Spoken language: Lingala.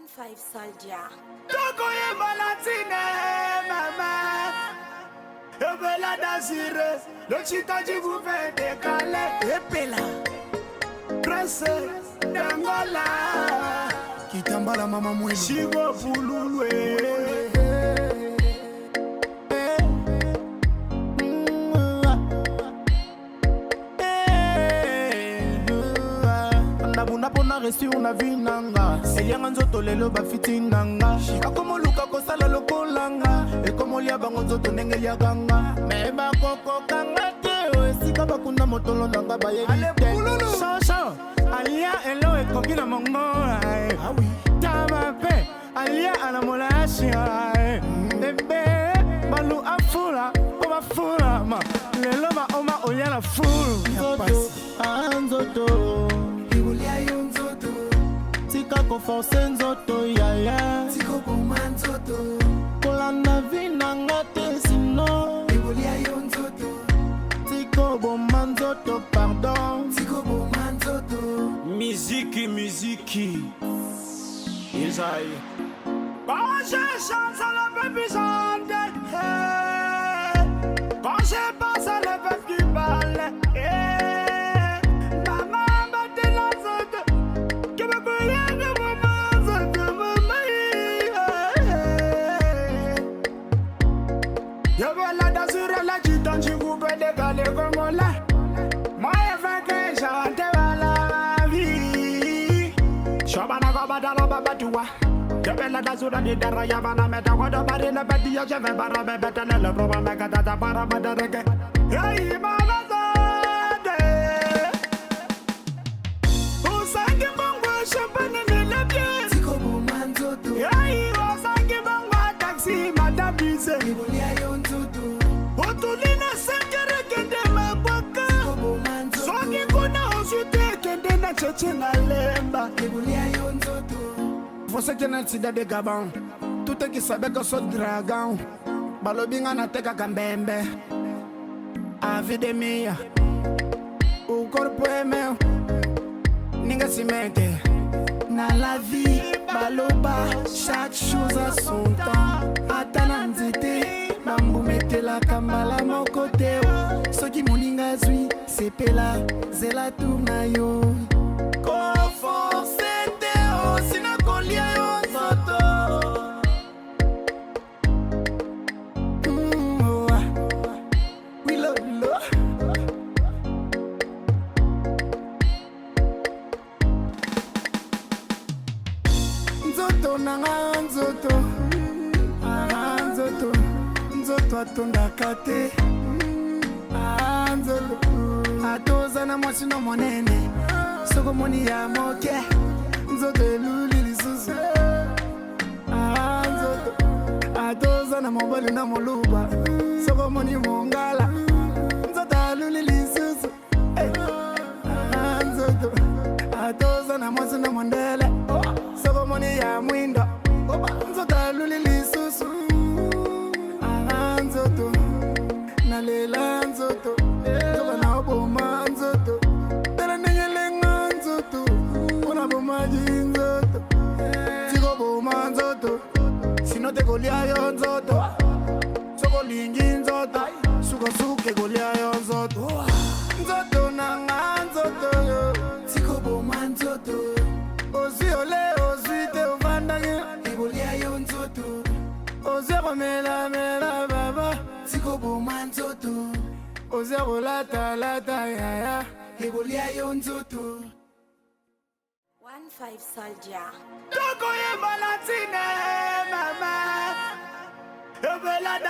1-5 soldier. Toko ye balatine mama. Ebela dasire. Le chitaji vous fait décaler. Epela. Prince d'Angola. Kitambala mama mwelu. Shigo fululwe. Napona resi una vinanga Elianga nzoto lelo bafiti nanga Akomo luka kosala lokolanga Ekomo lia bango nzoto nenge lia ganga Meba koko kanga te Esika bakunda motolo nanga baye vite Chanchon Alia elo ekoki na mongo Tamape Alia anamola ashi Bebe Balu afula Oma fula ma Lelo ba oma olia la fulu Nzoto Nzoto Tika ko force nzoto yaya Tiko boma nzoto. Kolanda vina ngate sino Ebolia yo nzoto. Tiko boma nzoto pardon Tiko boma nzoto. Miziki Isaïe Quand je chante, ça le peuple chante. Quand je pense, ça le peuple qui parle. Maman batte la zote. Que me connaît de maman, zote maman. Yo veux la danser la chiton, tu coupes décaler comme là. Moi, je fais que chante la vie. Shabana gabada la babatua. Je vais la dasura di dara yabana meta kodo bari na badiya je vais bara bebeta le proba mega data para badareke. Hey mama zade. Usangi bangwa champagne ni le bien. Tiko boma nzoto. Hey usangi bangwa taxi madabise. Ibolia yo nzoto. Otulina sengere kende mabwaka. Tiko boma nzoto. Songi kuna osute kende na cheche na lemba. Ibolia yo nzoto. Você que não se dá de gabão Tu tem que saber que eu sou dragão Balobinga na teca cambembe A vida é minha O corpo é meu Ninguém se mete Na la vie Baloba Chaque chose a son temps Ata na nzete Bambu mete la kambala mon côté Soki moninga zui Sepela Zela tourna yo Conforce Sina kolia yo nzoto Wilo Nzoto nanga nzoto Nzoto Nzoto atondaka te Nzoto Atoza na mwasi no monene Soko moni ya moke Nzoto eluli lisusu Nzoto Atoza na mobali na moluba Soko moni mongala Nzoto eluli lisusu Nzoto Atoza na mwasi na mondele Soko moni ya mwindo Nzoto eluli lisusu Nzoto Nalela nzoto Nzoto na oboma nzoto Tela nengelenga nzoto Kuna boma jinzoto Tiko boma nzoto Sino te golia yo nzoto Soko lingi nzoto Suko suke golia yo nzoto Nzoto nanga nzoto Tiko boma nzoto. Ozi ole ozi te uvandage Ebolia yo nzoto. Ozi komela mela baba Tiko boma nzoto. Ozi kolata lata yaya Ebolia yo nzoto. 1-5 soldier. Toko ye balatine mama. Ebela